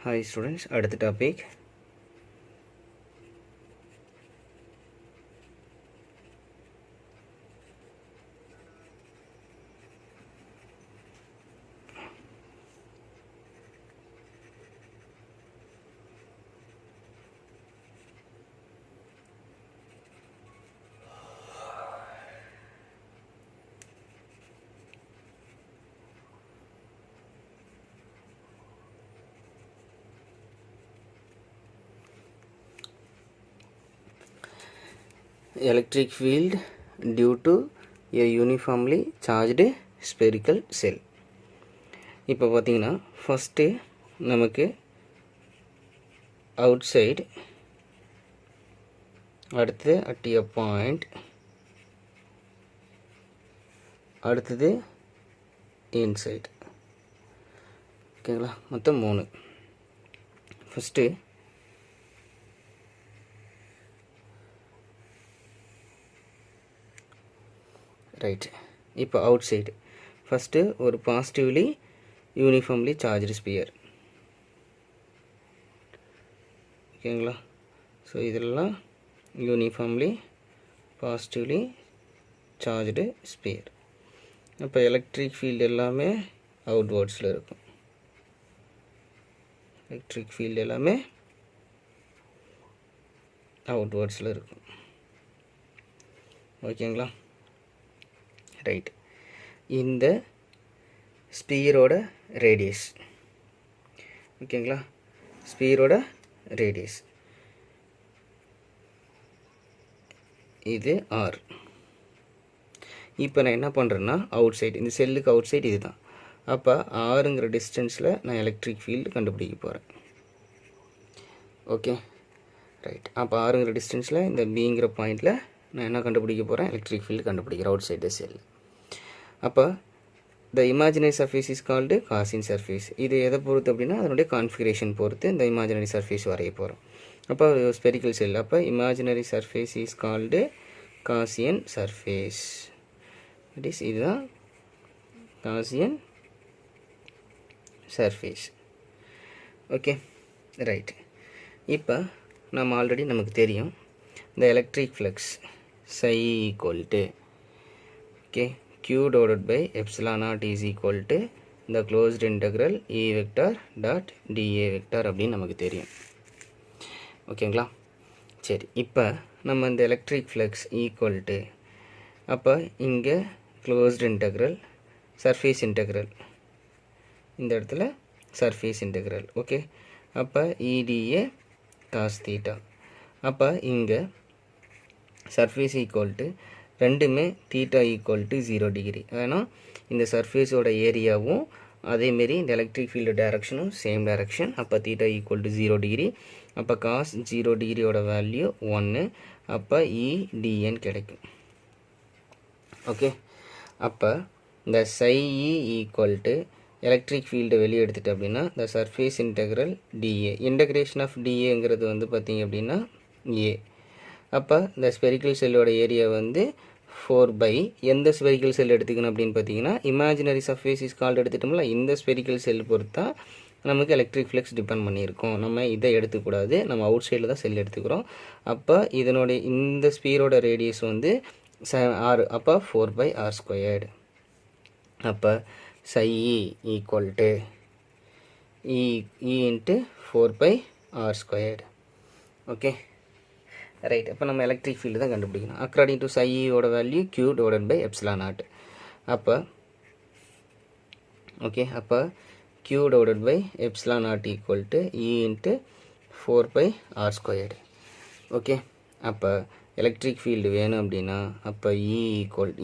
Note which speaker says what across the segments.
Speaker 1: Hi students, அடுத்த topic electric field due to a uniformly charged spherical cell. இப்போ பார்த்தீங்கன்னா first நமக்கு out side, அடுத்தது அட் எ பாயிண்ட், அடுத்தது இன்சைட். ஓகேங்களா, மொத்தம் 3. First right. இப்போ அவுட் சைடு ஃபஸ்ட்டு ஒரு பாசிட்டிவ்லி யூனிஃபார்ம்லி சார்ஜ்டு ஸ்பியர். ஓகேங்களா, ஸோ இதெல்லாம் யூனிஃபார்ம்லி பாசிட்டிவ்லி சார்ஜ்டு ஸ்பியர். அப்போ எலக்ட்ரிக் ஃபீல்டு எல்லாமே அவுட்வேர்ட்ஸில் இருக்கும். எலக்ட்ரிக் ஃபீல்டு எல்லாமே அவுட்வேர்ட்ஸில் இருக்கும். ஓகேங்களா, ரைட். இந்த ஸ்பியரோட ரேடியஸ், ஓகேங்களா, ஸ்பியரோட ரேடியஸ் இது ஆர். இப்போ நான் என்ன பண்ணுறேன்னா அவுட் சைடு, இந்த செல்லுக்கு அவுட் சைடு இது தான். அப்போ ஆறுங்கிற டிஸ்டன்ஸில் நான் எலக்ட்ரிக் ஃபீல்டு கண்டுபிடிக்க போகிறேன். Okay, right. அப்போ ஆறுங்கிற டிஸ்டன்ஸில் இந்த பிங்கிற பாயிண்டில் நான் என்ன கண்டுபிடிக்க போகிறேன், எலக்ட்ரிக் ஃபீல்டு கண்டுபிடிக்கிறேன் அவுட் சைடு செல். அப்போ த imaginary surface is called Gaussian surface. இது எதை பொறுத்து அப்படின்னா அதனுடைய கான்ஃபிகரேஷன் பொறுத்து இந்த இமேஜினரி சர்ஃபேஸ் வரைய போகிறோம். அப்போ ஸ்பெரிக்கல் செல், அப்போ imaginary surface is called Gaussian surface. It is, இதுதான் காசியன் சர்ஃபேஸ். Okay, right. இப்போ நம்ம ஆல்ரெடி நமக்கு தெரியும் இந்த electric flux psi equal to okay q divided by epsilon naught is equal to the closed integral E vector dot dA vector அப்படின்னு நமக்கு தெரியும். ஓகேங்களா, சரி. இப்போ நம்ம இந்த எலக்ட்ரிக் ஃப்ளக்ஸ் ஈக்குவல் டு, அப்போ இங்கே க்ளோஸ்ட் இன்டெக்ரல் சர்ஃபேஸ் இன்டெக்ரல், இந்த இடத்துல சர்ஃபேஸ் இன்டெக்ரல். ஓகே, அப்போ EDA cos theta. அப்போ இங்கே சர்ஃபேஸ் ஈக்குவல் டு ரெண்டுமே தீட்டா ஈக்குவல் டு 0 டிகிரி. ஏன்னா இந்த சர்ஃபேஸோட ஏரியாவும் அதேமாரி இந்த எலக்ட்ரிக் ஃபீல்டு டைரக்ஷனும் சேம் டைரக்ஷன். அப்போ தீட்டா ஈக்குவல் டு 0 டிகிரி. அப்போ காஸ் 0 டிகிரியோட வேல்யூ 1. அப்போ EDN கிடைக்கும். ஓகே, அப்போ இந்த psi E equal to electric field வெளியே எடுத்துட்டு அப்படின்னா இந்த surface integral DA, integration of DAங்கிறது வந்து பார்த்திங்க அப்படின்னா A. அப்போ இந்த ஸ்பெரிக்கல் செல்லோட ஏரியா வந்து 4 எந்த ஸ்பெரிக்கல் செல் எடுத்துக்கணும் அப்படின்னு பார்த்தீங்கன்னா இமேஜினரி சர்ஃபேஸ் இஸ் கால்டு எடுத்துட்டோம்ல, இந்த ஸ்பெரிக்கல் செல் பொறுத்தா நமக்கு எலக்ட்ரிக் ஃப்ளக்ஸ் டிபெண்ட் பண்ணியிருக்கோம். நம்ம இதை எடுத்துக்கூடாது, நம்ம அவுட் சைடில் தான் செல் எடுத்துக்கிறோம். அப்போ இதனுடைய இந்த ஸ்பியரோட ரேடியஸ் வந்து 6. அப்போ 4/r². அப்போ psi E equal to E into 4/r². Okay, right. அப்போ நம்ம எலக்ட்ரிக் ஃபீல்டு தான் கண்டுபிடிக்கணும். அக்கார்டிங் டு psi ஓட value q divided by epsilon naught. அப்போ ஓகே, அப்போ q divided by epsilon naught equal to E into 4/r². Okay, அப்போ electric field வேணும் அப்படின்னா அப்போ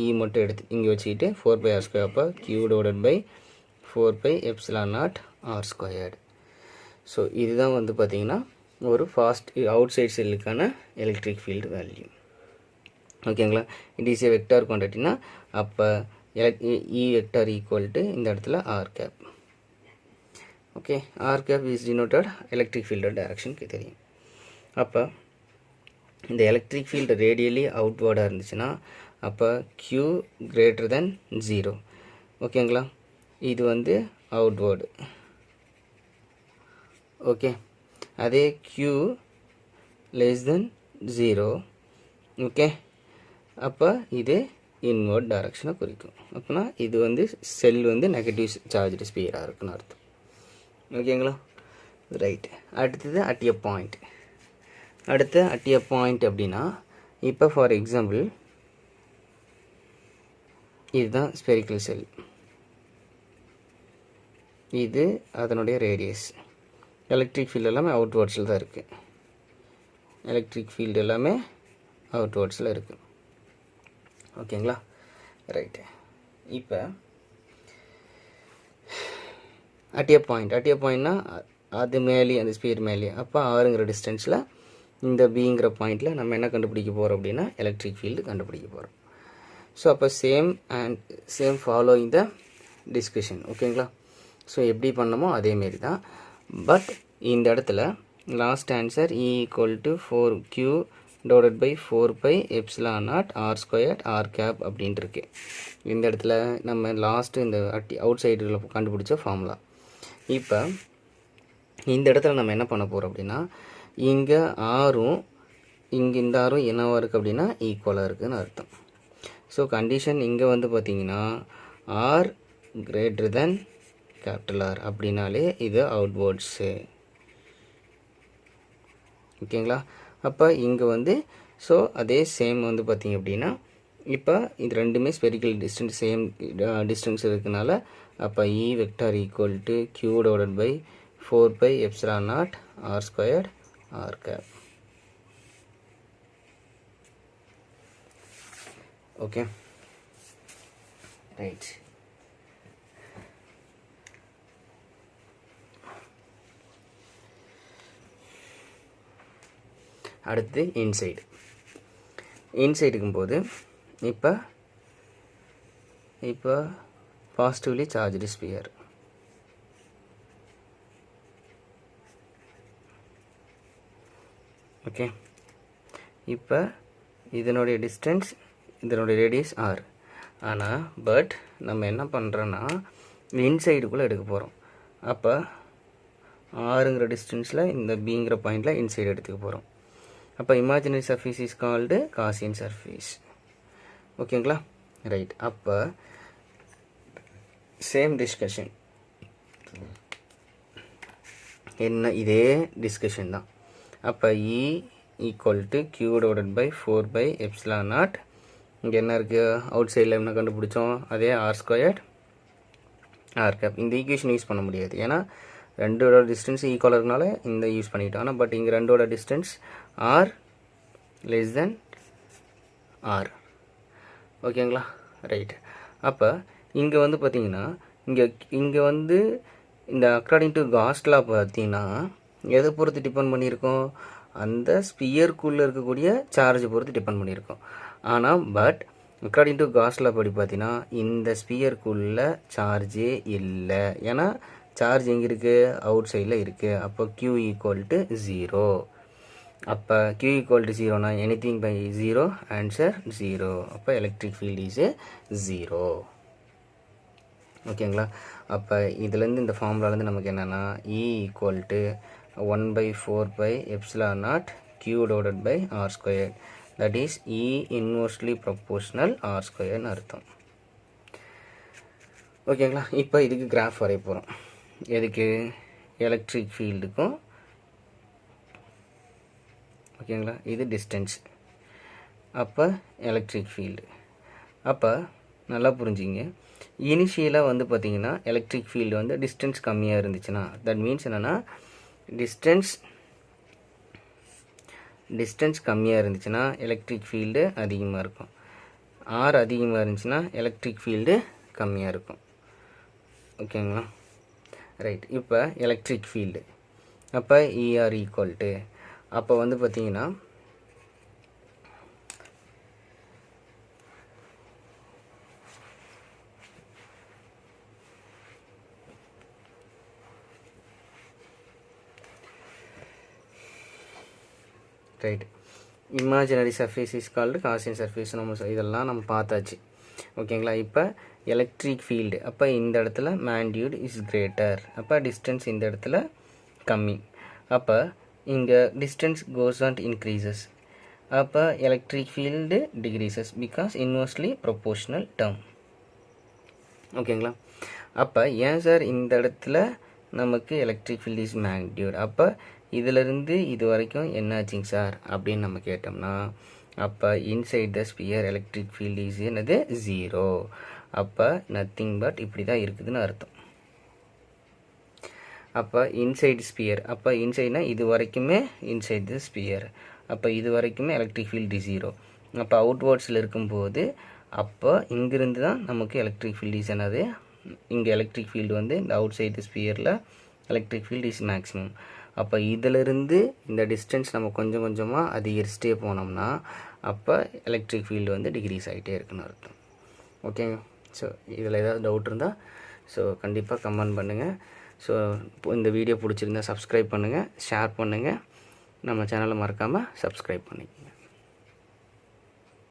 Speaker 1: E மட்டும் எடுத்து இங்கே வச்சுக்கிட்டு 4/r². அப்போ q divided by epsilon naught r². So இதுதான் வந்து பார்த்திங்கன்னா ஒரு ஃபாஸ்ட் அவுட் சைட் செல்லுக்கான எலக்ட்ரிக் ஃபீல்டு வேல்யூ. ஓகேங்களா, இட் இஸ் ஏ வெக்டார் குவான்டிட்டினா அப்போ E வெக்டார் ஈக்குவல் டு இந்த இடத்துல r cap. Okay, r cap is denoted electric field டைரக்ஷனுக்கு தெரியும். அப்போ இந்த எலக்ட்ரிக் ஃபீல்டு ரேடியலி அவுட்வேர்டாக இருந்துச்சுன்னா அப்போ q கிரேட்டர் தென் 0. ஓகேங்களா, இது வந்து அவுட்வேர்டு. ஓகே, அதே q லெஸ் தென் 0. ஓகே, அப்போ இது இன்வர்ட் டைரக்ஷனை குறிக்கும். அப்போனா இது வந்து செல் வந்து நெகட்டிவ் சார்ஜ் ஸ்பியராக இருக்குன்னு அர்த்தம். ஓகேங்களா, ரைட். அடுத்தது அட் எ பாயிண்ட். அடுத்து அட் எ பாயிண்ட் அப்படின்னா இப்போ ஃபார் எக்ஸாம்பிள் இதுதான் ஸ்பெரிக்கல் செல், இது அதனுடைய ரேடியஸ். எலக்ட்ரிக் ஃபீல்டு எல்லாமே அவுட்வேர்ட்ஸில் தான் இருக்குது. எலக்ட்ரிக் ஃபீல்டு எல்லாமே அவுட்வேர்ட்ஸில் இருக்குது. ஓகேங்களா, ரைட்டு. இப்போ அட் எ பாயிண்ட்னா அது மேலே அந்த ஸ்பியர் மேலே. அப்போ ஆறுங்கிற டிஸ்டன்ஸில் இந்த பிங்கிற பாயிண்டில் நம்ம என்ன கண்டுபிடிக்க போகிறோம் அப்படின்னா எலக்ட்ரிக் ஃபீல்டு கண்டுபிடிக்க போகிறோம். ஸோ அப்போ சேம் ஃபாலோயிங் த டிஸ்கஷன். ஓகேங்களா, ஸோ எப்படி பண்ணமோ அதேமாரி தான். பட் இந்த இடத்துல last answer E = 4Q / 4π epsilon naught r² r cap அப்படின்ட்டு இருக்கு. இந்த இடத்துல நம்ம லாஸ்ட்டு இந்த அவுட் சைடில் கண்டுபிடிச்ச ஃபார்முலா. இப்போ இந்த இடத்துல நம்ம என்ன பண்ண போகிறோம் அப்படின்னா இங்கே ஆரும் இங்கே இந்த ஆரும் என்னவாக இருக்குது அப்படின்னா ஈக்குவலாக இருக்குதுன்னு அர்த்தம். ஸோ கண்டிஷன் இங்கே வந்து பார்த்திங்கன்னா r greater than R அப்படின்னாலே இது அவுட்வேர்ட்ஸு. ஓகேங்களா, அப்போ இங்கே வந்து ஸோ அதே சேம் வந்து பார்த்திங்க அப்படின்னா இப்போ இது ரெண்டுமே ஸ்பெரிக்கல் டிஸ்டன்ஸ் சேம் டிஸ்டன்ஸ் இருக்குனால அப்போ E vector = Q / 4π epsilon naught r² r cap. Okay, right. அடுத்து இன்சைடுக்கும் போது இப்போ பாசிட்டிவ்லி சார்ஜ்டு ஸ்பியர். ஓகே, இப்போ இதனுடைய டிஸ்டன்ஸ் இதனுடைய ரேடியஸ் r. ஆனால் பட் நம்ம என்ன பண்ணுறோன்னா இன்சைடுக்குள்ளே எடுக்க போகிறோம். அப்போ ஆறுங்கிற டிஸ்டன்ஸில் இந்த பிங்கிற பாயிண்டில் இன்சைடு எடுத்துக்க போகிறோம். அப்போ imaginary surface is called Gaussian surface. ஓகேங்களா, ரைட். அப்போ சேம் டிஸ்கஷன் என்ன, இதே டிஸ்கஷன் தான். அப்போ E = Q / 4π எப்சிலான் நாட். இங்கே என்ன இருக்குது அவுட் சைடில் என்ன கண்டுபிடிச்சோம் அதே r² r கேப். இந்த ஈக்குவேஷன் யூஸ் பண்ண முடியாது ஏன்னா ரெண்டோட டிஸ்டன்ஸ் ஈக்குவலாக இருக்கனால இந்த யூஸ் பண்ணிட்டோம். ஆனால் பட் இங்கே ரெண்டோட distance r less then r. ஓகேங்களா, ரைட். அப்போ இங்கே வந்து பார்த்திங்கன்னா இங்கே வந்து இந்த அக்கார்டிங் டு காஸ் லா பார்த்திங்கன்னா எதை பொறுத்து டிபெண்ட் பண்ணியிருக்கோம், அந்த ஸ்பியருக்குள்ளே இருக்கக்கூடிய சார்ஜை பொறுத்து டிபெண்ட் பண்ணியிருக்கோம். ஆனால் பட் அக்கார்டிங் டு காஸ் லா படி பார்த்தீங்கன்னா இந்த ஸ்பியருக்குள்ளே சார்ஜே இல்லை. ஏன்னா சார்ஜ் எங்கே இருக்குது அவுட் சைடில் இருக்குது. அப்போ Q = 0. அப்போ Q = 0னா எனிதிங் பை 0 ஆன்சர் 0. அப்போ எலக்ட்ரிக் ஃபீல்டு இஸ் 0. ஓகேங்களா, அப்போ இதுலேருந்து இந்த ஃபார்முலாலேருந்து நமக்கு என்னென்னா E = 1/4π epsilon naught Q / r². That is E inversely proportional r²ன்னு அர்த்தம். ஓகேங்களா, இப்போ இதுக்கு கிராஃப் வரைய போகிறோம். எதுக்கு எலக்ட்ரிக் ஃபீல்டுக்கும். ஓகேங்களா, இது டிஸ்டன்ஸ். அப்போ எலக்ட்ரிக் ஃபீல்டு. அப்போ நல்லா புரிஞ்சுங்க, இனிஷியலாக வந்து பார்த்திங்கன்னா எலக்ட்ரிக் ஃபீல்டு வந்து டிஸ்டன்ஸ் கம்மியாக இருந்துச்சுன்னா தட் மீன்ஸ் என்னென்னா டிஸ்டன்ஸ் கம்மியாக இருந்துச்சுன்னா எலக்ட்ரிக் ஃபீல்டு அதிகமாக இருக்கும். R அதிகமாக இருந்துச்சுன்னா எலக்ட்ரிக் ஃபீல்டு கம்மியாக இருக்கும். ஓகேங்களா, ரைட். இப்போ எலக்ட்ரிக் ஃபீல்டு அப்போ ER = அப்போ வந்து பார்த்திங்கன்னா right. Imaginary surface is called Gaussian surface. இதெல்லாம் நம்ம பார்த்தாச்சு. ஓகேங்களா. இப்போ எலக்ட்ரிக் ஃபீல்டு, அப்போ இந்த இடத்துல மேக்னிடியூட் இஸ் கிரேட்டர், அப்போ டிஸ்டன்ஸ் இந்த இடத்துல கம்மி. அப்போ இங்கே டிஸ்டன்ஸ் கோஸ் அண்ட் இன்க்ரீசஸ், அப்போ electric field decreases because inversely proportional term. ஓகேங்களா. அப்போ ஏன் சார் இந்த இடத்துல நமக்கு எலக்ட்ரிக் ஃபீல்டு இஸ் மேக்னிடியூட், அப்போ இதிலிருந்து இது வரைக்கும் என்னாச்சுங்க சார் அப்படின்னு நம்ம கேட்டோம்னா, அப்போ inside the sphere electric field is என்னது 0. அப்போ நத்திங் பட் இப்படி தான் இருக்குதுன்னு அர்த்தம். அப்போ இன்சைட் ஸ்பியர், அப்போ இன்சைட்னா இது வரைக்குமே இன்சைட் த ஸ்பியர், அப்போ இது வரைக்குமே எலக்ட்ரிக் ஃபீல்டு 0. அப்போ அவுட்வேர்ட்ஸில் இருக்கும்போது அப்போ இங்கிருந்து தான் நமக்கு எலக்ட்ரிக் ஃபீல்டு இஸ் என்னது, இங்கே எலக்ட்ரிக் ஃபீல்டு வந்து இந்த அவுட் சைடு ஸ்பியரில் எலக்ட்ரிக் ஃபீல்டு இஸ் மேக்ஸிமம். அப்போ இதிலிருந்து இந்த டிஸ்டன்ஸ் நம்ம கொஞ்சம் கொஞ்சமாக அதிகரிச்சிட்டே போனோம்னா அப்போ எலக்ட்ரிக் ஃபீல்டு வந்து டிக்ரீஸ் ஆகிட்டே இருக்குன்னு அர்த்தம். ஓகேங்க. ஸோ இதில் ஏதாவது டவுட் இருந்தால் ஸோ கண்டிப்பாக கமெண்ட் பண்ணுங்கள். ஸோ இந்த வீடியோ பிடிச்சிருந்தால் சப்ஸ்கிரைப் பண்ணுங்கள், ஷேர் பண்ணுங்கள், நம்ம சேனலை மறக்காமல் சப்ஸ்கிரைப் பண்ணுங்கள்.